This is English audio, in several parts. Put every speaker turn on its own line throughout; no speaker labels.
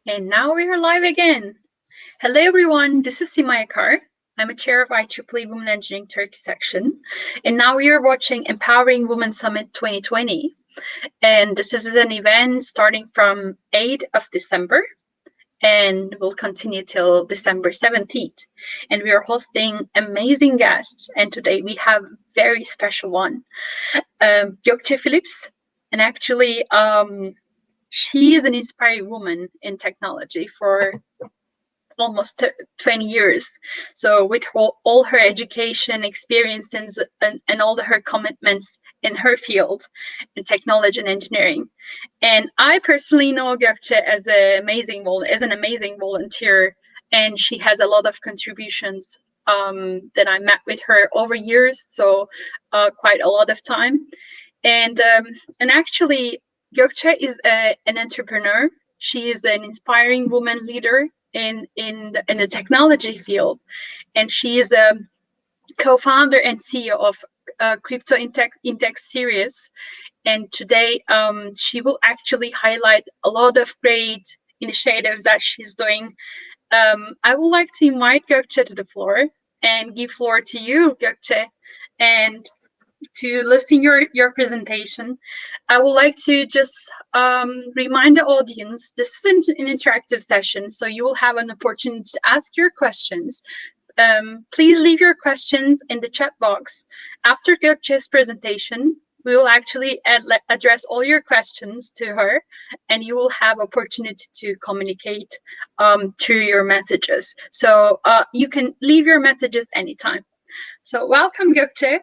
And now we are live again. Hello everyone, this is Simay Akar. I'm a chair of IEEE Women Engineering Turkey section. And now we are watching Empowering Women Summit 2020. And this is an event starting from 8th of December and will continue till December 17th. And we are hosting amazing guests. And today we have very special one, Gokce Phillips. And actually, she is an inspiring woman in technology for almost 20 years. So with all her education experiences and all her commitments in her field in technology and engineering. And I personally know Gokce as an amazing volunteer, and she has a lot of contributions that I met with her over years, so quite a lot of time. And actually, Gokce is an entrepreneur. She is an inspiring woman leader in the technology field, and she is a co-founder and CEO of Crypto Index series. And today, she will actually highlight a lot of great initiatives that she's doing. I would like to invite Gokce to the floor and give floor to you, Gokce, and to listen your presentation. I would like to just remind the audience this is an interactive session, so you will have an opportunity to ask your questions. Please leave your questions in the chat box. After Gökçe's presentation, we will actually address all your questions to her, and you will have opportunity to communicate through your messages. So you can leave your messages anytime. So welcome, Gökçe.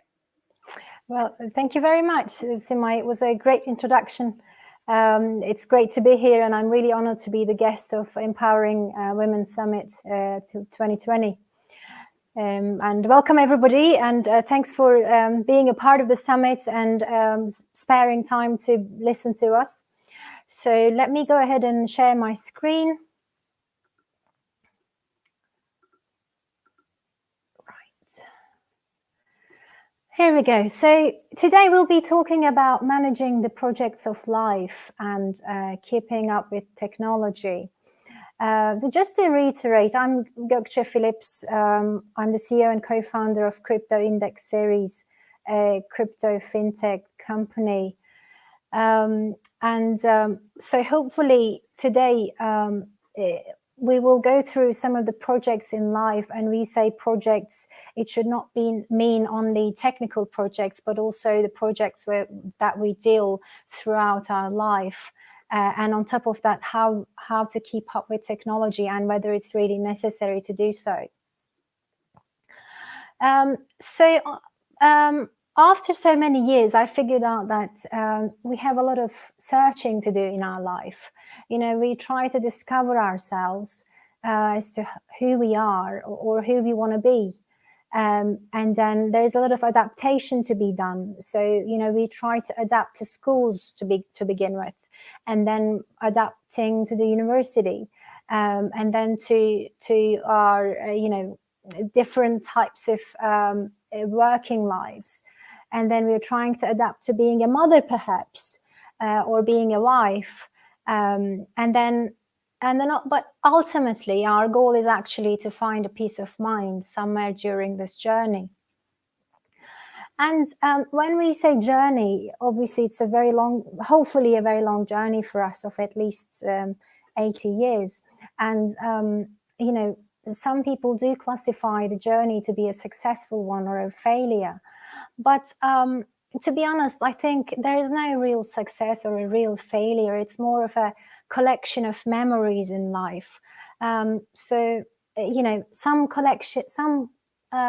Well, thank you very much, Simay. It was a great introduction. It's great to be here, and I'm really honored to be the guest of Empowering Women Summit 2020. And welcome, everybody, and thanks for being a part of the summit and sparing time to listen to us. So let me go ahead and share my screen. Here we go. So today we'll be talking about managing the projects of life and keeping up with technology. So just to reiterate, I'm Gokce Phillips. I'm the CEO and co-founder of Crypto Index Series, a crypto fintech company. So hopefully today we will go through some of the projects in life, and we say projects, it should not mean only technical projects, but also the projects that we deal throughout our life. And on top of that, how to keep up with technology and whether it's really necessary to do so. After so many years, I figured out that we have a lot of searching to do in our life. You know, we try to discover ourselves as to who we are or who we want to be. And then there's a lot of adaptation to be done. So, you know, we try to adapt to schools to begin with, and then adapting to the university, and then to our, you know, different types of working lives. And then we're trying to adapt to being a mother, perhaps, or being a wife. But ultimately, our goal is actually to find a peace of mind somewhere during this journey. And when we say journey, obviously it's a very long, hopefully a very long journey for us of at least 80 years. And, you know, some people do classify the journey to be a successful one or a failure. But to be honest, I think there is no real success or a real failure. It's more of a collection of memories in life. So, you know, some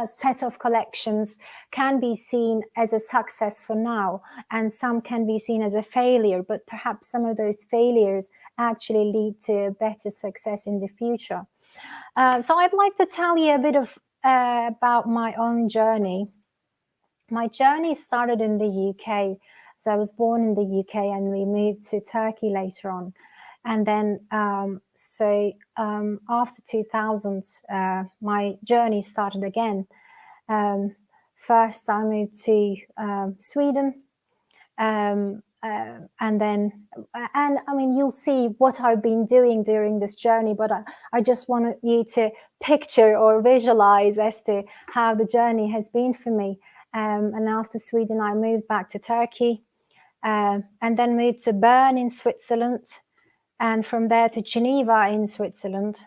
set of collections can be seen as a success for now, and some can be seen as a failure, but perhaps some of those failures actually lead to better success in the future. So I'd like to tell you a bit of about my own journey. My journey started in the UK. So I was born in the UK and we moved to Turkey later on. And then, after 2000, my journey started again. First, I moved to Sweden, I mean, you'll see what I've been doing during this journey, but I just want you to picture or visualize as to how the journey has been for me. And after Sweden, I moved back to Turkey, and then moved to Bern in Switzerland, and from there to Geneva in Switzerland.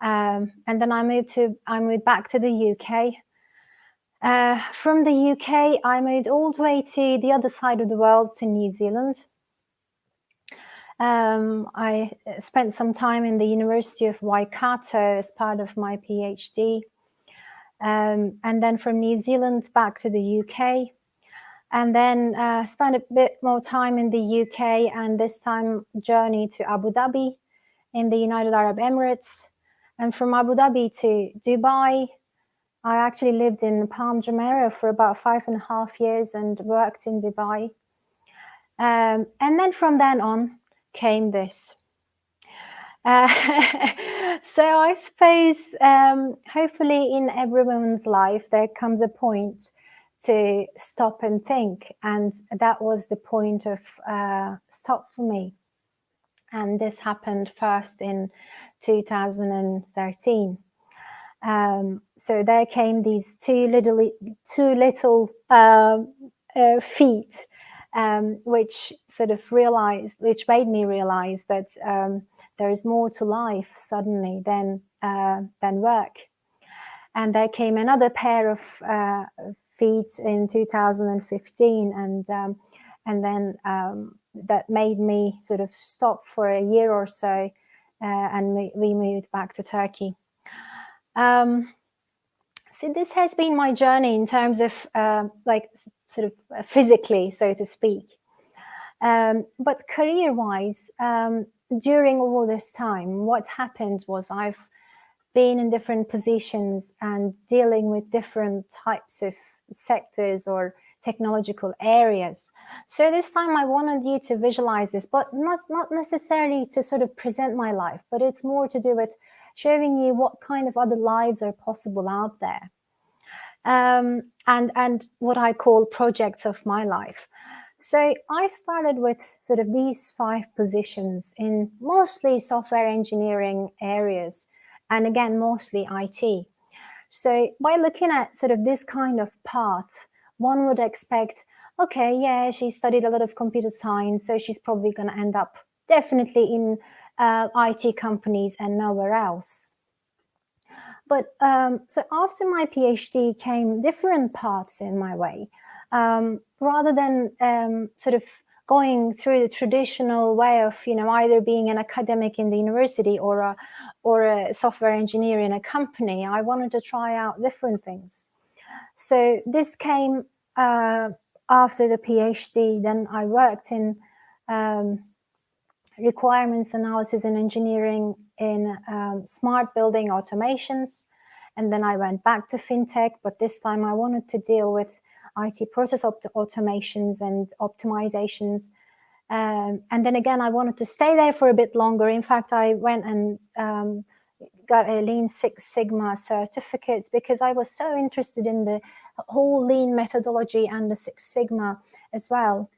And then I moved back to the UK. From the UK, I moved all the way to the other side of the world, to New Zealand. I spent some time in the University of Waikato as part of my PhD. And then from New Zealand back to the UK. And then spent a bit more time in the UK, and this time journey to Abu Dhabi in the United Arab Emirates. And from Abu Dhabi to Dubai, I actually lived in Palm Jumeirah for about 5.5 years and worked in Dubai. And then from then on came this. So I suppose hopefully in everyone's life there comes a point to stop and think, and that was the point of stop for me. And this happened first in 2013. So there came these two little feet, which made me realize that there is more to life suddenly than work. And there came another pair of feet in 2015, and then that made me sort of stop for a year or so, and we moved back to Turkey. So this has been my journey in terms of physically, so to speak. But career-wise, during all this time, what happened was I've been in different positions and dealing with different types of sectors or technological areas. So this time I wanted you to visualize this, but not necessarily to sort of present my life, but it's more to do with showing you what kind of other lives are possible out there. And what I call projects of my life. So I started with sort of these 5 positions in mostly software engineering areas, and again, mostly IT. So by looking at sort of this kind of path, one would expect, okay, yeah, she studied a lot of computer science, so she's probably going to end up definitely in IT companies and nowhere else. But so after my PhD came different paths in my way. Rather than sort of going through the traditional way of, either being an academic in the university or a software engineer in a company, I wanted to try out different things. So this came after the PhD. Then I worked in requirements analysis and engineering in smart building automations. And then I went back to fintech, but this time I wanted to deal with IT process automations and optimizations. And then again, I wanted to stay there for a bit longer. In fact, I went and got a Lean Six Sigma certificate because I was so interested in the whole Lean methodology and the Six Sigma as well.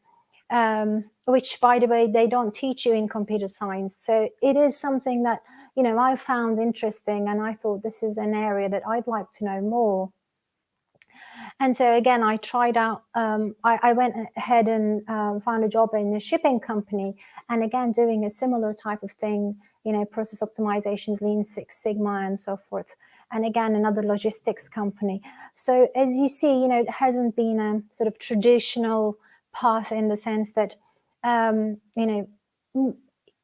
Which, by the way, they don't teach you in computer science. So it is something that, I found interesting, and I thought this is an area that I'd like to know more. And so again, I tried out, I went ahead and found a job in a shipping company, and again, doing a similar type of thing, process optimizations, Lean Six Sigma, and so forth. And again, another logistics company. So as you see, it hasn't been a sort of traditional path in the sense that,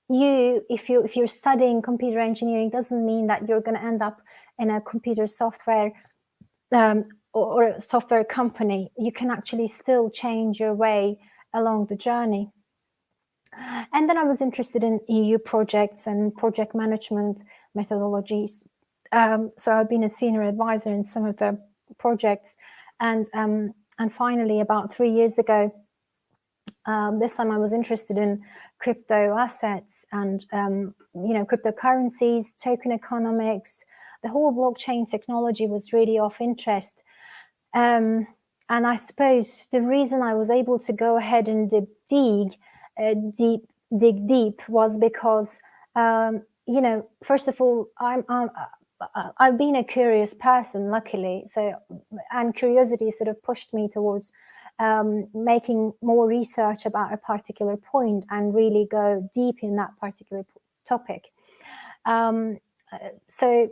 if you're studying computer engineering, doesn't mean that you're going to end up in a computer software or a software company. You can actually still change your way along the journey. And then I was interested in EU projects and project management methodologies. So I've been a senior advisor in some of the projects. And finally, about 3 years ago, this time I was interested in crypto assets and, cryptocurrencies, token economics. The whole blockchain technology was really of interest. I suppose the reason I was able to go ahead and dig deep was because, first of all, I've been a curious person, luckily. So, and curiosity sort of pushed me towards making more research about a particular point and really go deep in that particular topic. So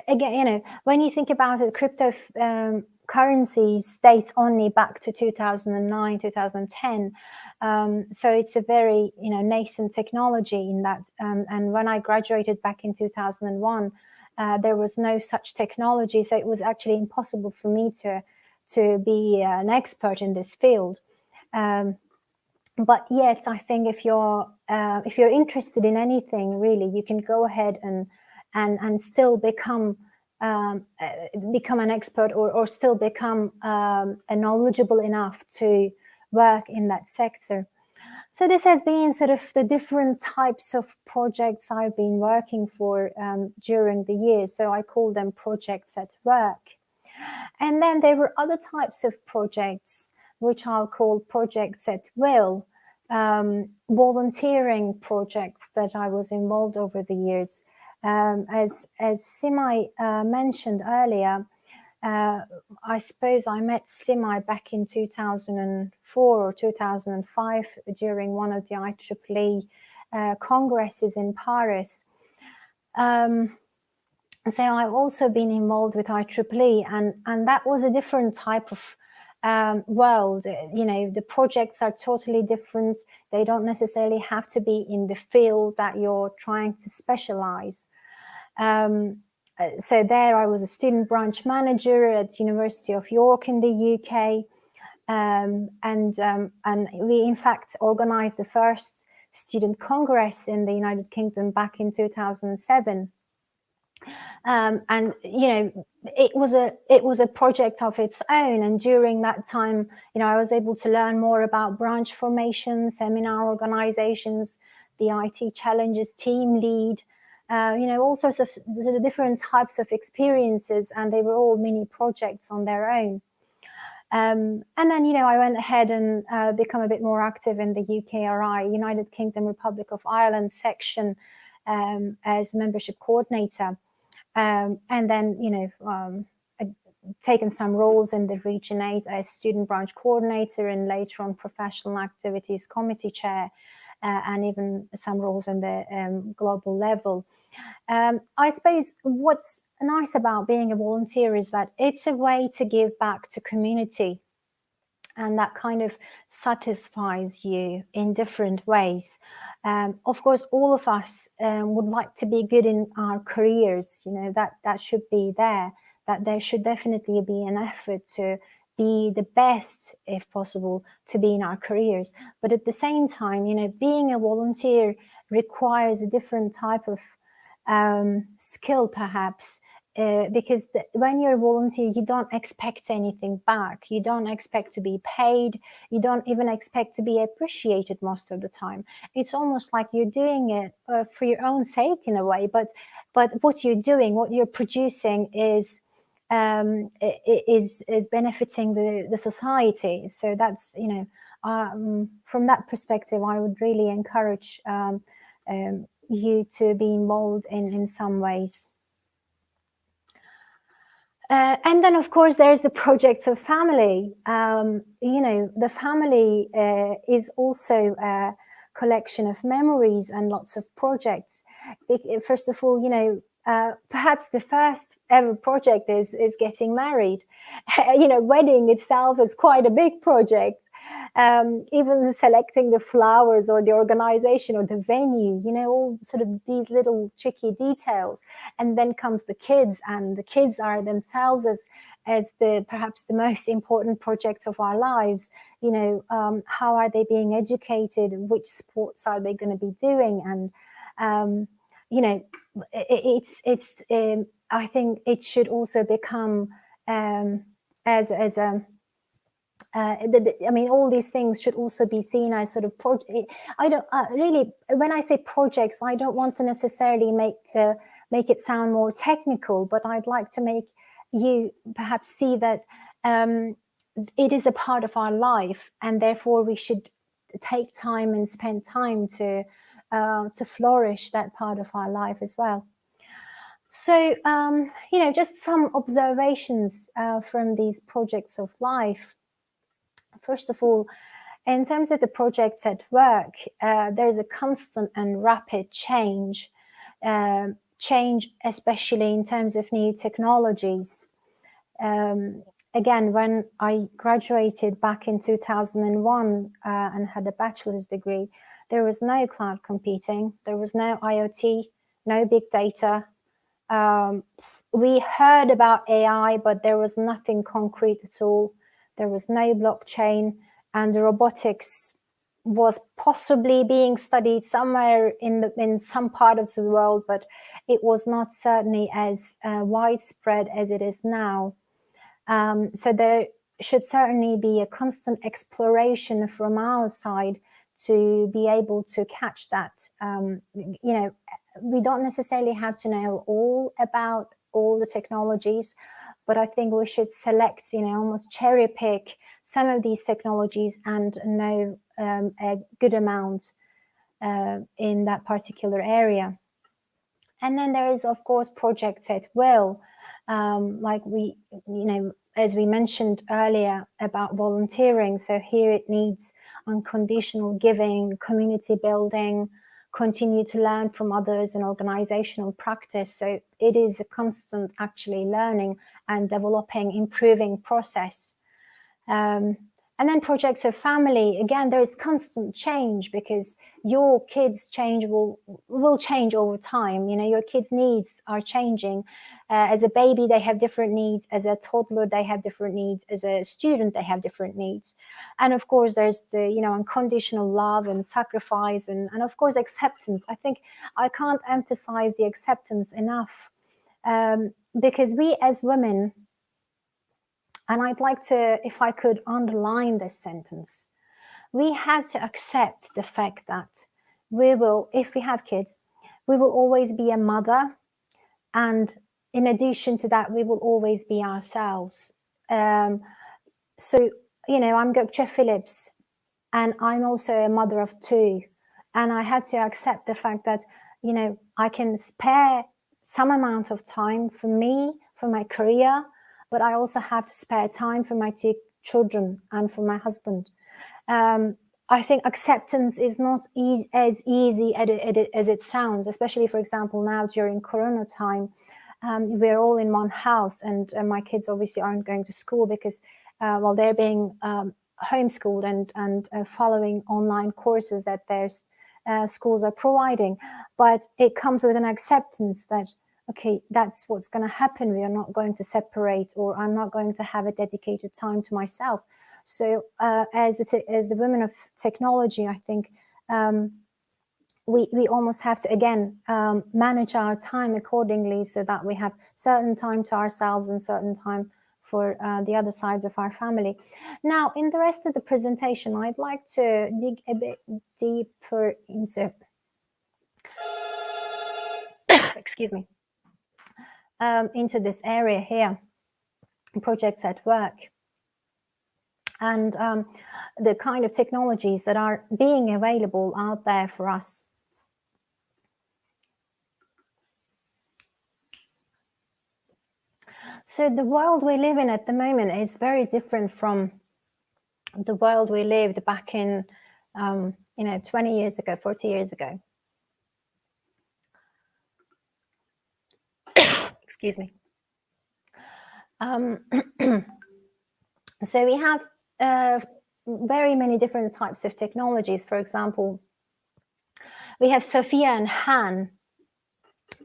again, when you think about it, crypto currencies dates only back to 2009, 2010. So it's a very, nascent technology in that. And when I graduated back in 2001, there was no such technology. So it was actually impossible for me to be an expert in this field. But yet, I think if you're interested in anything, really, you can go ahead and still become an expert or still become knowledgeable enough to work in that sector. So this has been sort of the different types of projects I've been working for during the years. So I call them projects at work. And then there were other types of projects which I'll call projects at will, volunteering projects that I was involved over the years. As Simai mentioned earlier, I suppose I met Simai back in 2004 or 2005 during one of the IEEE congresses in Paris. So I've also been involved with IEEE, and that was a different type of world. The projects are totally different. They don't necessarily have to be in the field that you're trying to specialize. So there I was a student branch manager at University of York in the UK. And we in fact organized the first student congress in the United Kingdom back in 2007. And it was a project of its own, and during that time I was able to learn more about branch formation, seminar organizations, the IT challenges, team lead, all sorts of different types of experiences, and they were all mini projects on their own. And then I went ahead and become a bit more active in the UKRI, United Kingdom Republic of Ireland section, as membership coordinator. And then, I'd taken some roles in the Region 8 as student branch coordinator, and later on professional activities committee chair, and even some roles in the global level. I suppose what's nice about being a volunteer is that it's a way to give back to community, and that kind of satisfies you in different ways. Of course, all of us would like to be good in our careers. That should be there. That there should definitely be an effort to be the best, if possible, to be in our careers. But at the same time, being a volunteer requires a different type of skill, perhaps. Because when you're a volunteer, you don't expect anything back. You don't expect to be paid. You don't even expect to be appreciated most of the time. It's almost like you're doing it for your own sake in a way. But what you're doing, what you're producing, is benefiting the society. So that's from that perspective, I would really encourage you to be involved in some ways. And then, of course, there's the projects of family. The family is also a collection of memories and lots of projects. First of all, perhaps the first ever project is getting married. Wedding itself is quite a big project. Even selecting the flowers or the organization or the venue, all sort of these little tricky details. And then comes the kids, and the kids are themselves as perhaps the most important projects of our lives. How are they being educated? Which sports are they going to be doing? And I think it should also become as a all these things should also be seen as sort of I don't really, when I say projects, I don't want to necessarily make it sound more technical, but I'd like to make you perhaps see that it is a part of our life, and therefore we should take time and spend time to flourish that part of our life as well. So, just some observations from these projects of life. First of all, in terms of the projects at work, there's a constant and rapid change, especially in terms of new technologies. Again, when I graduated back in 2001 and had a bachelor's degree, there was no cloud computing, there was no IoT, no big data. We heard about AI, but there was nothing concrete at all. There was no blockchain, and the robotics was possibly being studied somewhere in some part of the world, but it was not certainly as widespread as it is now. So there should certainly be a constant exploration from our side to be able to catch that. We don't necessarily have to know all about all the technologies, but I think we should select, almost cherry pick some of these technologies and know a good amount in that particular area. And then there is, of course, projects at will, like as we mentioned earlier about volunteering. So here it needs unconditional giving, community building, continue to learn from others, and organizational practice. So it is a constant actually learning and developing, improving process. And then projects of family, again, there is constant change because your kids' change will change over time. Your kids' needs are changing. As a baby, they have different needs. As a toddler, they have different needs. As a student, they have different needs. And of course, there's the, unconditional love and sacrifice and of course, acceptance. I think I can't emphasize the acceptance enough because we as women, and I'd like to, if I could underline this sentence, we have to accept the fact that we will, if we have kids, we will always be a mother. And in addition to that, we will always be ourselves. I'm Gokce Phillips, and I'm also a mother of two. And I have to accept the fact that, I can spare some amount of time for me, for my career, but I also have to spare time for my two children and for my husband. I think acceptance is not as easy as it sounds, especially, for example, now during Corona time. We're all in one house, and my kids obviously aren't going to school because, they're being homeschooled and following online courses that their schools are providing. But it comes with an acceptance that, okay, that's what's going to happen. We are not going to separate, or I'm not going to have a dedicated time to myself. So as the women of technology, I think we almost have to, again, manage our time accordingly so that we have certain time to ourselves and certain time for the other sides of our family. Now, in the rest of the presentation, I'd like to dig a bit deeper into, excuse me, into this area here, projects at work, and the kind of technologies that are being available out there for us. So the world we live in at the moment is very different from the world we lived back in, 20 years ago, 40 years ago. Excuse me. So we have very many different types of technologies. For example, we have Sophia and Han.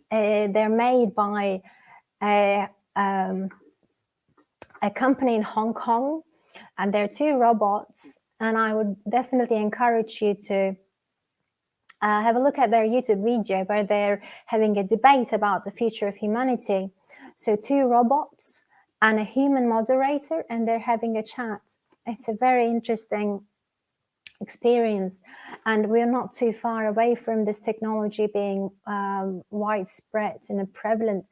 They're made by a company in Hong Kong, and they're two robots. And I would definitely encourage you to have a look at their YouTube video where they're having a debate about the future of humanity. So two robots and a human moderator, and they're having a chat. It's a very interesting experience, and we're not too far away from this technology being widespread and prevalent.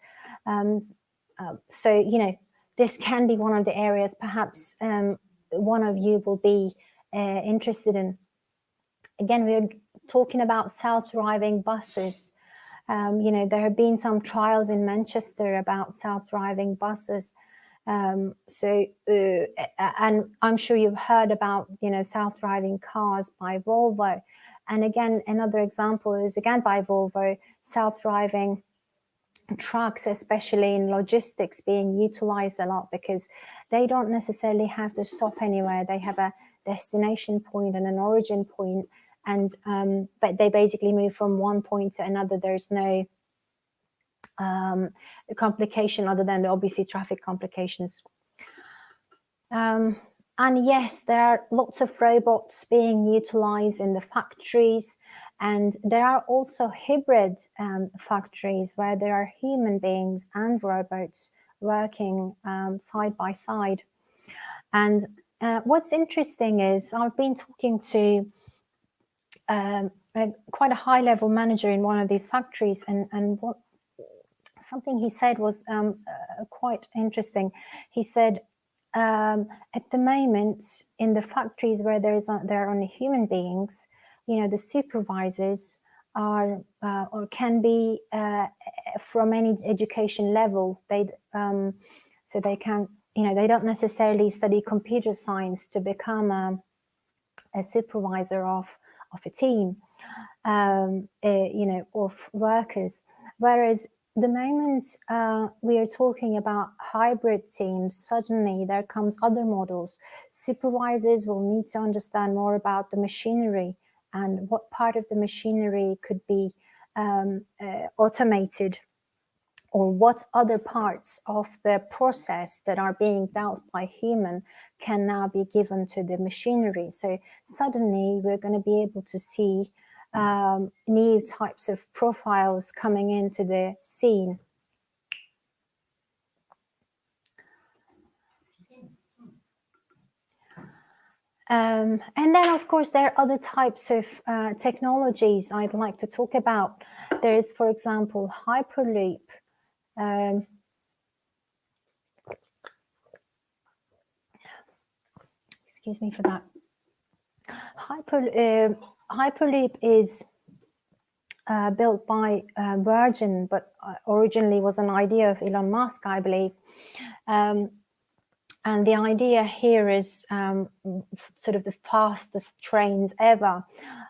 So, this can be one of the areas perhaps one of you will be interested in. Again, we're talking about self-driving buses. You know, there have been some trials in Manchester about self-driving buses. And I'm sure you've heard about, you know, self-driving cars by Volvo. And again, another example is again by Volvo, self-driving trucks, especially in logistics, being utilized a lot because they don't necessarily have to stop anywhere. They have a destination point and an origin point, and but they basically move from one point to another. There's no complication other than obviously traffic complications. And yes, there are lots of robots being utilized in the factories, and there are also hybrid factories where there are human beings and robots working side by side. And what's interesting is I've been talking to quite a high-level manager in one of these factories, and what something he said was quite interesting. He said, at the moment, in the factories where there are only human beings, you know, the supervisors are or can be from any education level. They so they can, you know, they don't necessarily study computer science to become a supervisor of a team, you know, of workers. Whereas the moment we are talking about hybrid teams, suddenly there comes other models. Supervisors will need to understand more about the machinery and what part of the machinery could be automated, or what other parts of the process that are being dealt by human can now be given to the machinery. So suddenly we're going to be able to see new types of profiles coming into the scene. And then, of course, there are other types of technologies I'd like to talk about. There is, for example, Hyperloop. Excuse me for that. Hyperloop is built by Virgin, but originally was an idea of Elon Musk, I believe. And the idea here is sort of the fastest trains ever.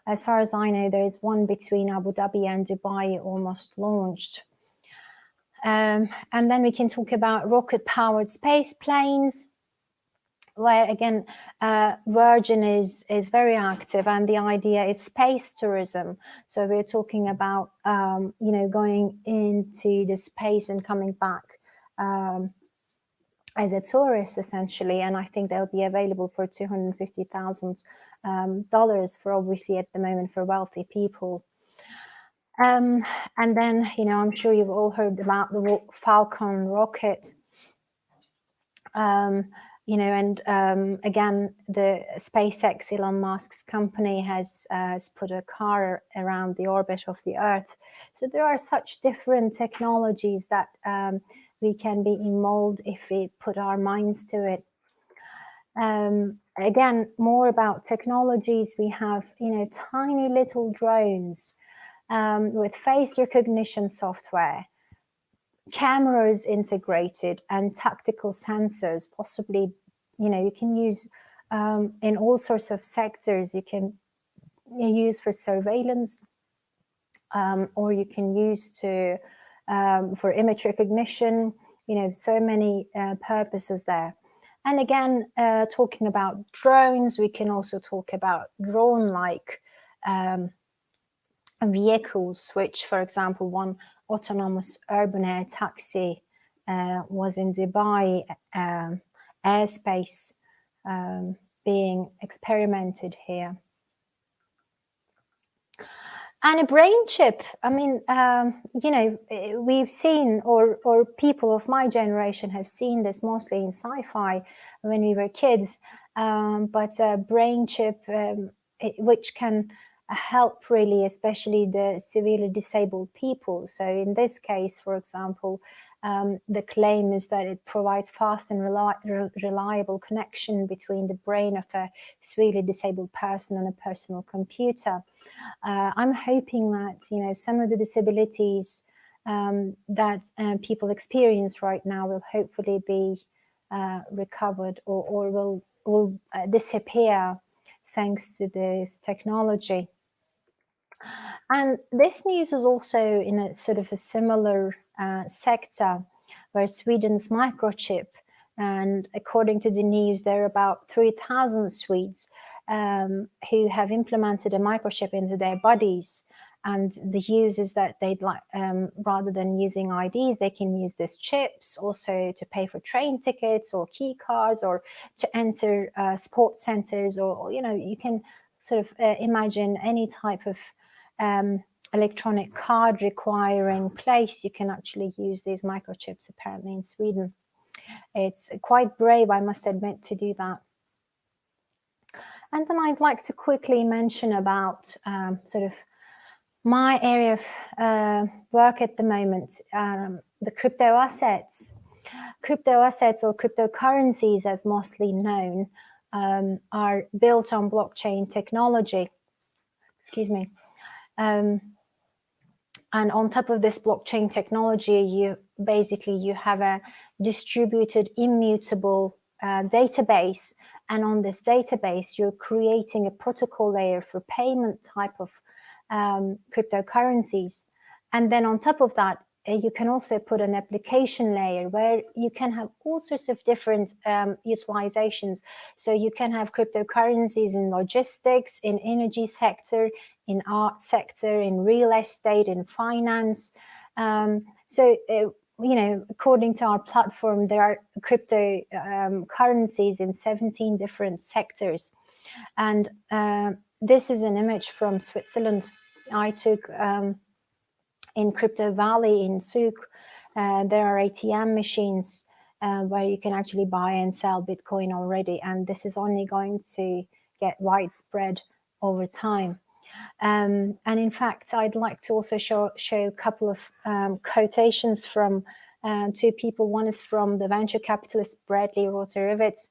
As far as I know, there is one between Abu Dhabi and Dubai almost launched. And then we can talk about rocket-powered space planes, where again, Virgin is very active, and the idea is space tourism. So we're talking about, you know, going into the space and coming back as a tourist, essentially. And I think they'll be available for $250,000 for, obviously at the moment, for wealthy people. And then, you know, I'm sure you've all heard about the Falcon rocket. You know, and again, the SpaceX, Elon Musk's company, has put a car around the orbit of the Earth. So there are such different technologies that we can be involved if we put our minds to it. Again, more about technologies. We have, you know, tiny little drones with face recognition software, cameras integrated, and tactical sensors. Possibly, you know, you can use in all sorts of sectors. You can use for surveillance, or you can use to for image recognition. You know, so many purposes there. And again, talking about drones, we can also talk about drone-like vehicles, which, for example, one autonomous urban air taxi was in Dubai airspace being experimented here. And a brain chip. I mean, you know, we've seen, or people of my generation have seen this mostly in sci-fi when we were kids. But a brain chip, which can help really, especially the severely disabled people. So in this case, for example, The claim is that it provides fast and reliable connection between the brain of a severely disabled person and a personal computer. I'm hoping that, you know, some of the disabilities that people experience right now will hopefully be recovered or will disappear thanks to this technology. And this news is also in a sort of a similar sector where Sweden's microchip, and according to the news, there are about 3,000 Swedes who have implemented a microchip into their bodies. And the use is that they'd like, rather than using IDs, they can use these chips also to pay for train tickets or key cards or to enter sports centers, or, you know, you can sort of imagine any type of electronic card requiring place, you can actually use these microchips apparently in Sweden. It's quite brave, I must admit, to do that. And then I'd like to quickly mention about sort of my area of work at the moment, the crypto assets. Crypto assets, or cryptocurrencies as mostly known, are built on blockchain technology. Excuse me. And on top of this blockchain technology, you have a distributed, immutable database. And on this database, you're creating a protocol layer for payment type of cryptocurrencies. And then on top of that, you can also put an application layer where you can have all sorts of different utilizations. So you can have cryptocurrencies in logistics, in energy sector, in art sector, in real estate, in finance. You know, according to our platform, there are crypto currencies in 17 different sectors. And this is an image from Switzerland I took in Crypto Valley in Zug. There are ATM machines where you can actually buy and sell Bitcoin already. And this is only going to get widespread over time. And in fact, I'd like to also show a couple of quotations from two people. One is from the venture capitalist Bradley Rother-Rivets,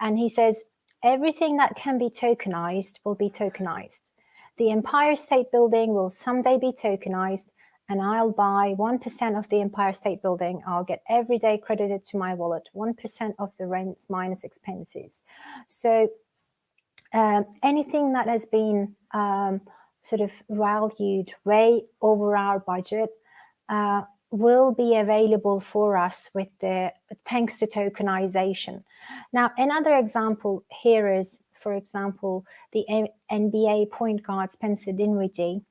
and he says, everything that can be tokenized will be tokenized. The Empire State Building will someday be tokenized, and I'll buy 1% of the Empire State Building. I'll get every day credited to my wallet, 1% of the rents minus expenses. So anything that has been sort of valued way over our budget will be available for us with thanks to tokenization. Now, another example here is, for example, the NBA point guard Spencer Dinwiddie.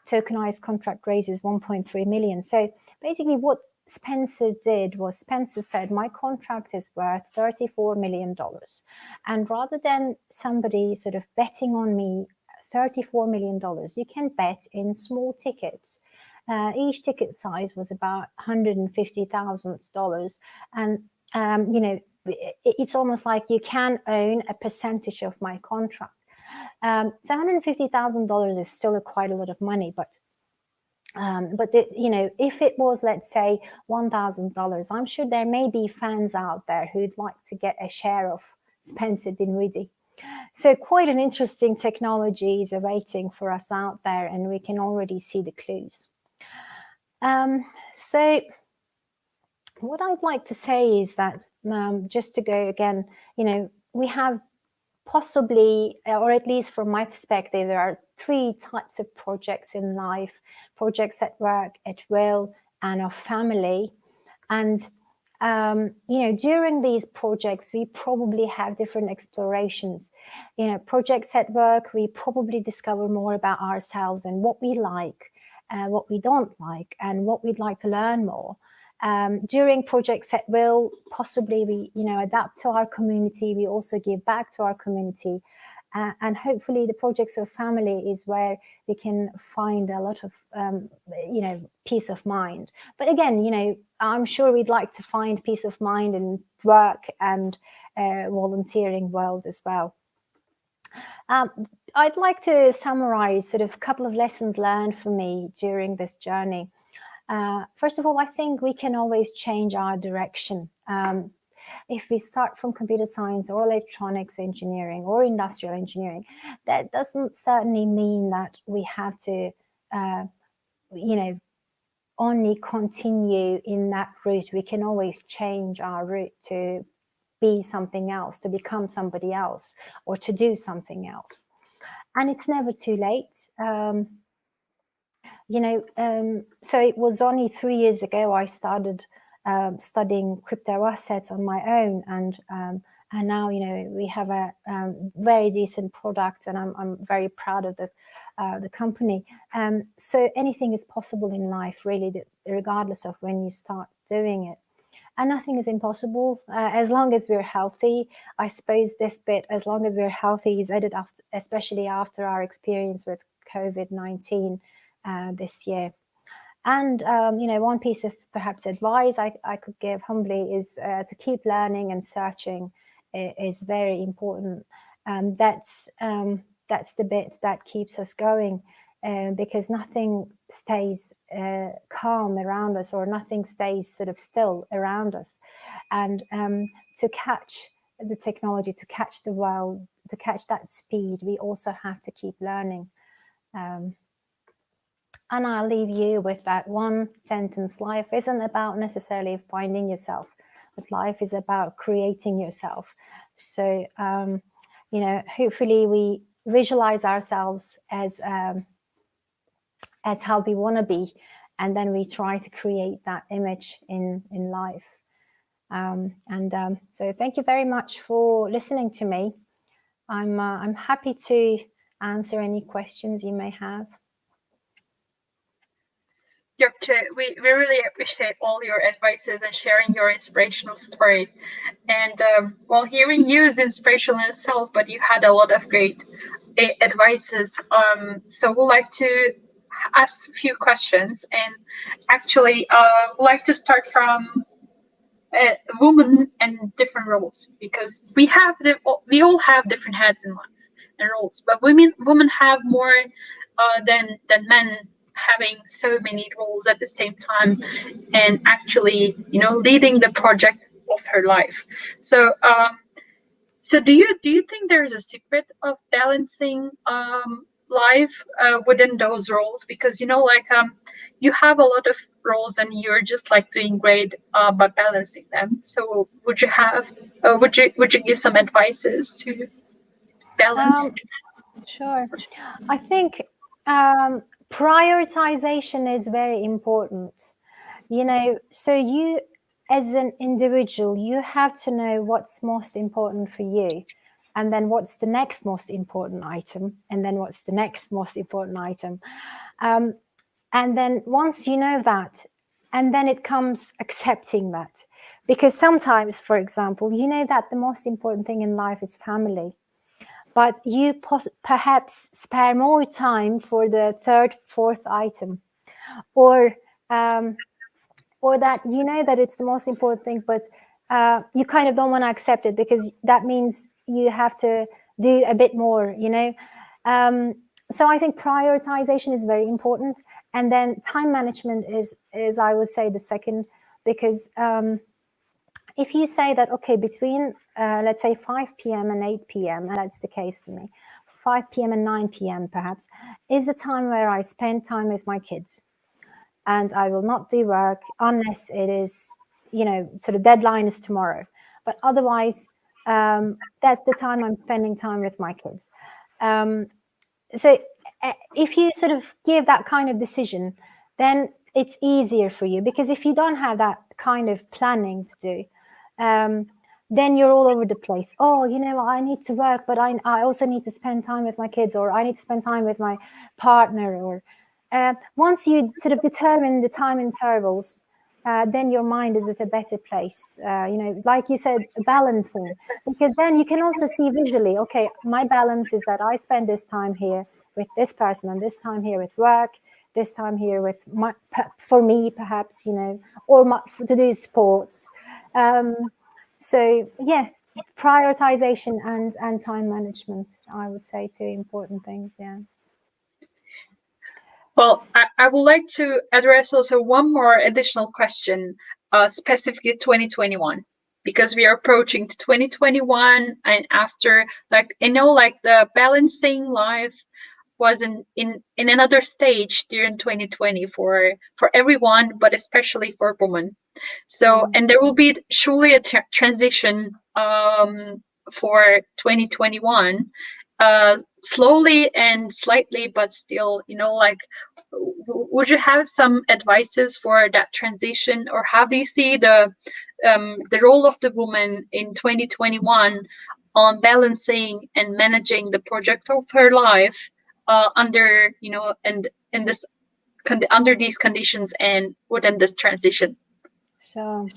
Tokenized contract raises 1.3 million. So basically what Spencer did was Spencer said, my contract is worth $34 million. And rather than somebody sort of betting on me $34 million, you can bet in small tickets. Each ticket size was about $150,000. And, you know, it's almost like you can own a percentage of my contract. So $150,000 is still quite a lot of money, but you know, if it was, let's say, $1,000, I'm sure there may be fans out there who'd like to get a share of Spencer Dinwiddie. So quite an interesting technology is awaiting for us out there, and we can already see the clues. So what I'd like to say is that, just to go again, you know, we have possibly, or at least from my perspective, there are three types of projects in life: projects at work, at will, and of family. And you know, during these projects, we probably have different explorations. You know, projects at work, we probably discover more about ourselves and what we like, what we don't like, and what we'd like to learn more. During projects at will, possibly we, you know, adapt to our community. We also give back to our community. And hopefully the projects of family is where we can find a lot of, you know, peace of mind. But again, you know, I'm sure we'd like to find peace of mind in work and volunteering world as well. I'd like to summarize sort of a couple of lessons learned for me during this journey. First of all, I think we can always change our direction. If we start from computer science or electronics engineering or industrial engineering, that doesn't certainly mean that we have to, only continue in that route. We can always change our route to be something else, to become somebody else, or to do something else. And it's never too late. So it was only 3 years ago I started studying crypto assets on my own, and now we have a very decent product, and I'm very proud of the company. So anything is possible in life, really, regardless of when you start doing it. And nothing is impossible as long as we're healthy. I suppose this bit, as long as we're healthy, is added after, especially after our experience with COVID-19 this year. And one piece of perhaps advice I could give humbly is to keep learning and searching is very important. That's the bit that keeps us going. Because nothing stays calm around us, or nothing stays sort of still around us. And to catch the technology, to catch the world, to catch that speed, we also have to keep learning. And I'll leave you with that one sentence: life isn't about necessarily finding yourself, but life is about creating yourself. So, hopefully we visualize ourselves as how we want to be, and then we try to create that image in life. So thank you very much for listening to me. I'm happy to answer any questions you may have.
Gokce, we really appreciate all your advices and sharing your inspirational story. And while hearing you is inspirational in itself, but you had a lot of great advices. So we'd like to ask a few questions, and actually we'd like to start from women and different roles, because we all have different heads in life and roles, but women have more than men, having so many roles at the same time, and actually leading the project of her life. So so do you think there's a secret of balancing life within those roles? Because you have a lot of roles and you're just like doing great by balancing them. So would you give some advices to balance?
Sure. I think prioritization is very important. So you, as an individual, you have to know what's most important for you, and then what's the next most important item, and then what's the next most important item. And then once you know that, and then it comes accepting that. Because sometimes, for example, you know that the most important thing in life is family, but you perhaps spare more time for the third, fourth item, or that that it's the most important thing, but you kind of don't want to accept it, because that means you have to do a bit more, so I think prioritization is very important, and then time management is I would say the second, because if you say that, okay, between let's say 5 p.m. and 8 p.m., and that's the case for me, 5 p.m. and 9 p.m. perhaps is the time where I spend time with my kids, and I will not do work unless it is, sort of deadline is tomorrow. But otherwise, that's the time I'm spending time with my kids. So if you sort of give that kind of decision, then it's easier for you, because if you don't have that kind of planning to do, then you're all over the place. Oh, I need to work, but I also need to spend time with my kids, or I need to spend time with my partner, or once you sort of determine the time intervals, then your mind is at a better place. Like you said, balancing, because then you can also see visually, okay, my balance is that I spend this time here with this person, and this time here with work, this time here with for me, perhaps, or to do sports. So yeah, prioritization and time management, I would say, two important things. Yeah.
Well, I would like to address also one more additional question, specifically 2021, because we are approaching 2021, and after, like, like the balancing life was in another stage during 2020 for everyone, but especially for women. So, and there will be surely a transition for 2021, slowly and slightly, but still, like, would you have some advices for that transition, or how do you see the role of the woman in 2021 on balancing and managing the project of her life under, and in this under these conditions and within this transition?
Sure.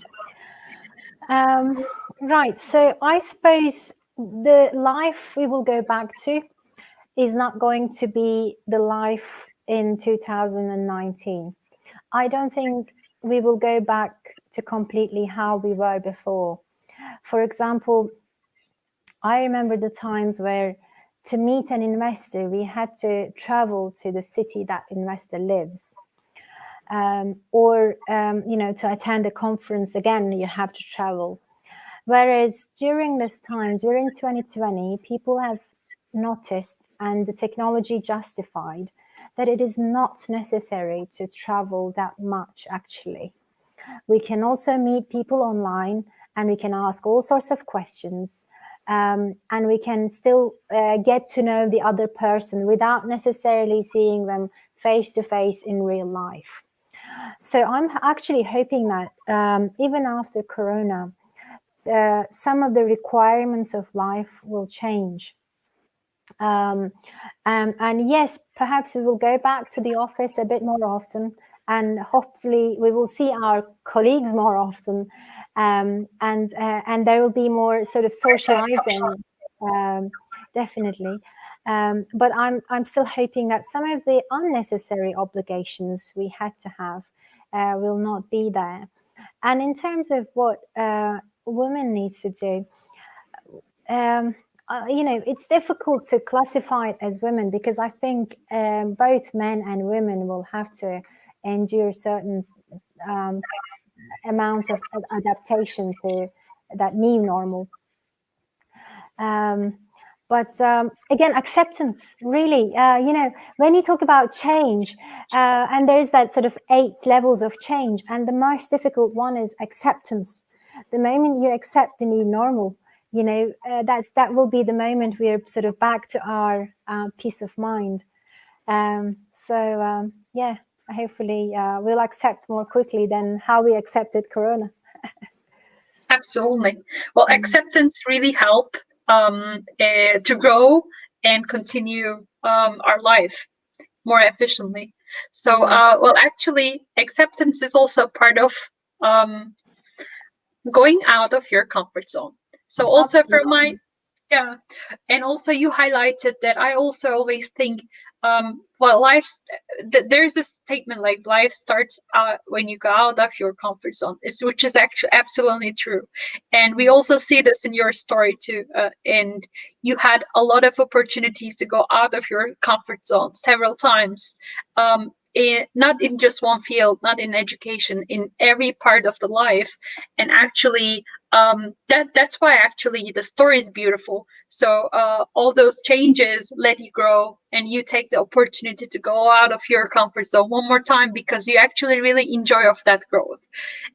Right. So I suppose the life we will go back to is not going to be the life in 2019. I don't think we will go back to completely how we were before. For example, I remember the times where to meet an investor, we had to travel to the city that investor lives. Or to attend a conference, again, you have to travel. Whereas during this time, during 2020, people have noticed, and the technology justified, that it is not necessary to travel that much, actually. We can also meet people online, and we can ask all sorts of questions, and we can still get to know the other person without necessarily seeing them face to face in real life. So I'm actually hoping that even after Corona, some of the requirements of life will change. And yes, perhaps we will go back to the office a bit more often, and hopefully we will see our colleagues more often, and there will be more sort of socializing, definitely. But I'm still hoping that some of the unnecessary obligations we had to have will not be there. And in terms of what women needs to do, it's difficult to classify it as women, because I think both men and women will have to endure certain amount of adaptation to that new normal. But again, acceptance, really, when you talk about change, and there's that sort of 8 levels of change, and the most difficult one is acceptance. The moment you accept the new normal, that will be the moment we're sort of back to our peace of mind. Yeah, hopefully we'll accept more quickly than how we accepted Corona.
Absolutely. Well, acceptance really help to grow and continue our life more efficiently. So, well, actually, acceptance is also part of going out of your comfort zone. So also for my, yeah, and also you highlighted that I also always think, well, there's this statement like life starts when you go out of your comfort zone, which is actually absolutely true. And we also see this in your story too. And you had a lot of opportunities to go out of your comfort zone several times. Not in just one field, not in education, in every part of the life. And actually, that's why actually the story is beautiful. So all those changes let you grow, and you take the opportunity to go out of your comfort zone one more time, because you actually really enjoy of that growth.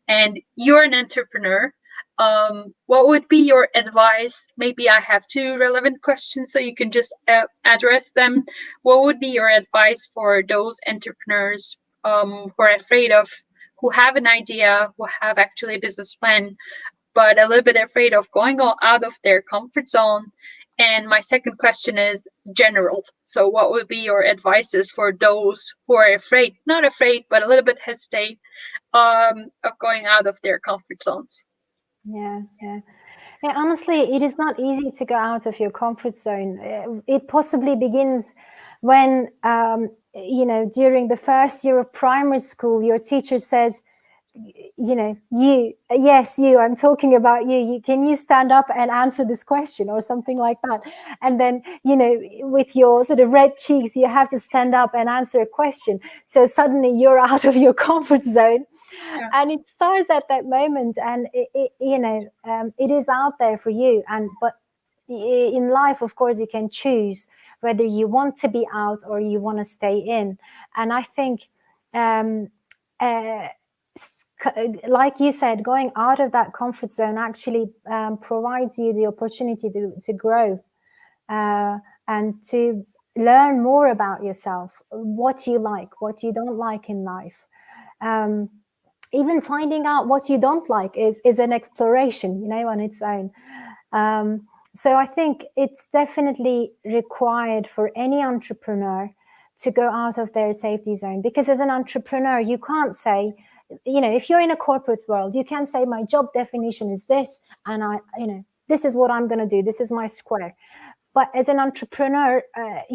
And you're an entrepreneur. What would be your advice? Maybe I have 2 relevant questions, so you can just address them. What would be your advice for those entrepreneurs who are afraid of, who have an idea, who have actually a business plan, but a little bit afraid of going out of their comfort zone? And my second question is general. So what would be your advices for those who are afraid, not afraid, but a little bit hesitate of going out of their comfort zones?
Yeah. Honestly, it is not easy to go out of your comfort zone. It possibly begins when, during the first year of primary school, your teacher says, you, I'm talking about you, can you stand up and answer this question, or something like that? And then, with your sort of red cheeks, you have to stand up and answer a question. So suddenly you're out of your comfort zone.
Yeah.
And it starts at that moment, and it is out there for you. But in life, of course, you can choose whether you want to be out or you want to stay in. And I think, like you said, going out of that comfort zone actually provides you the opportunity to grow, and to learn more about yourself, what you like, what you don't like in life. Even finding out what you don't like is an exploration, on its own. So I think it's definitely required for any entrepreneur to go out of their safety zone, because as an entrepreneur, you can't say, if you're in a corporate world, you can say my job definition is this, and this is what I'm going to do. This is my square. But as an entrepreneur,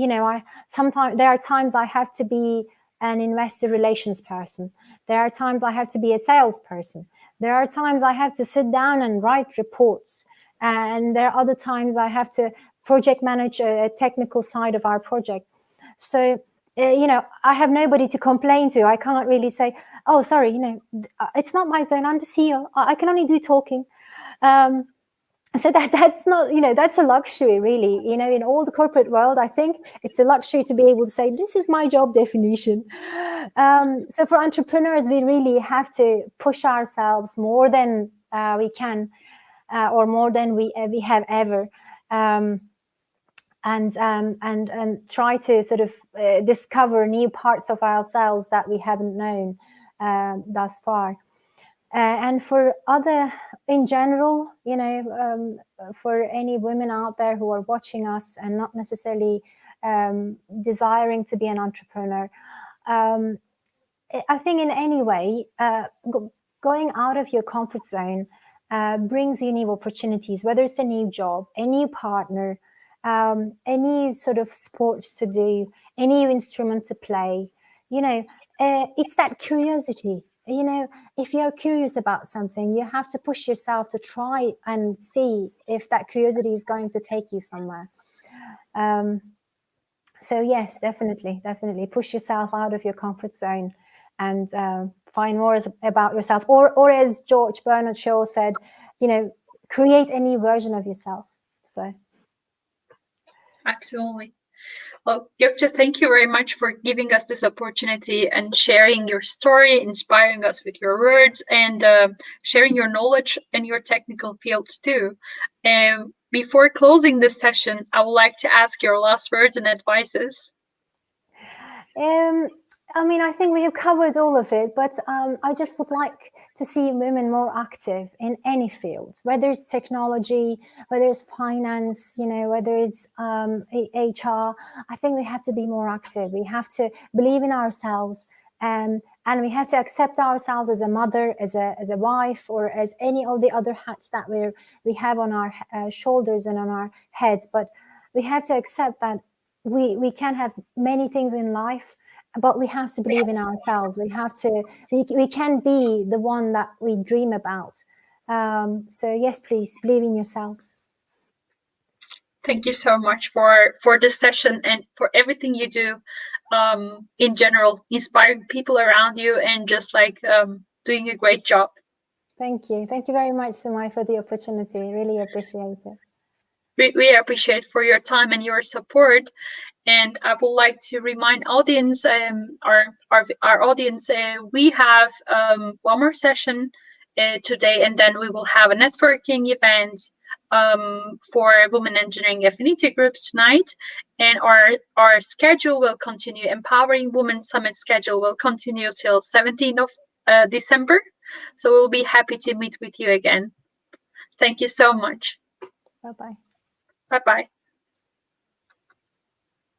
there are times I have to be an investor relations person. There are times I have to be a salesperson. There are times I have to sit down and write reports. And there are other times I have to project manage a technical side of our project. So, I have nobody to complain to. I can't really say, oh, sorry, it's not my zone. I'm the CEO. I can only do talking. So that's not, that's a luxury, really. In all the corporate world, I think it's a luxury to be able to say, this is my job definition. So for entrepreneurs, we really have to push ourselves more than we can, or more than we have ever, and try to sort of discover new parts of ourselves that we haven't known thus far. And for in general, for any women out there who are watching us and not necessarily desiring to be an entrepreneur, I think in any way, going out of your comfort zone brings you new opportunities, whether it's a new job, a new partner, any sort of sports to do, any instrument to play. It's that curiosity. If you're curious about something, you have to push yourself to try and see if that curiosity is going to take you somewhere. So yes, definitely push yourself out of your comfort zone and find more about yourself. Or as George Bernard Shaw said, create a new version of yourself. So.
Absolutely. Well, Gokce, thank you very much for giving us this opportunity and sharing your story, inspiring us with your words, and sharing your knowledge and your technical fields too. Before closing this session, I would like to ask your last words and advices.
I think we have covered all of it, but I just would like to see women more active in any field, whether it's technology, whether it's finance, whether it's HR. I think we have to be more active. We have to believe in ourselves, and we have to accept ourselves as a mother, as a wife, or as any of the other hats that we have on our shoulders and on our heads. But we have to accept that we can have many things in life, but we have to believe in ourselves. We can be the one that we dream about. So yes, please believe in yourselves.
Thank you so much for this session and for everything you do in general, inspiring people around you and just doing a great job.
Thank you very much, Simai, for the opportunity. Really appreciate it.
We appreciate for your time and your support. And I would like to remind audience, our audience, we have one more session today, and then we will have a networking event for Women Engineering Affinity Groups tonight. And our schedule will continue. Empowering Women Summit schedule will continue till 17th of December. So we'll be happy to meet with you again. Thank you so much.
Bye-bye.
Bye-bye.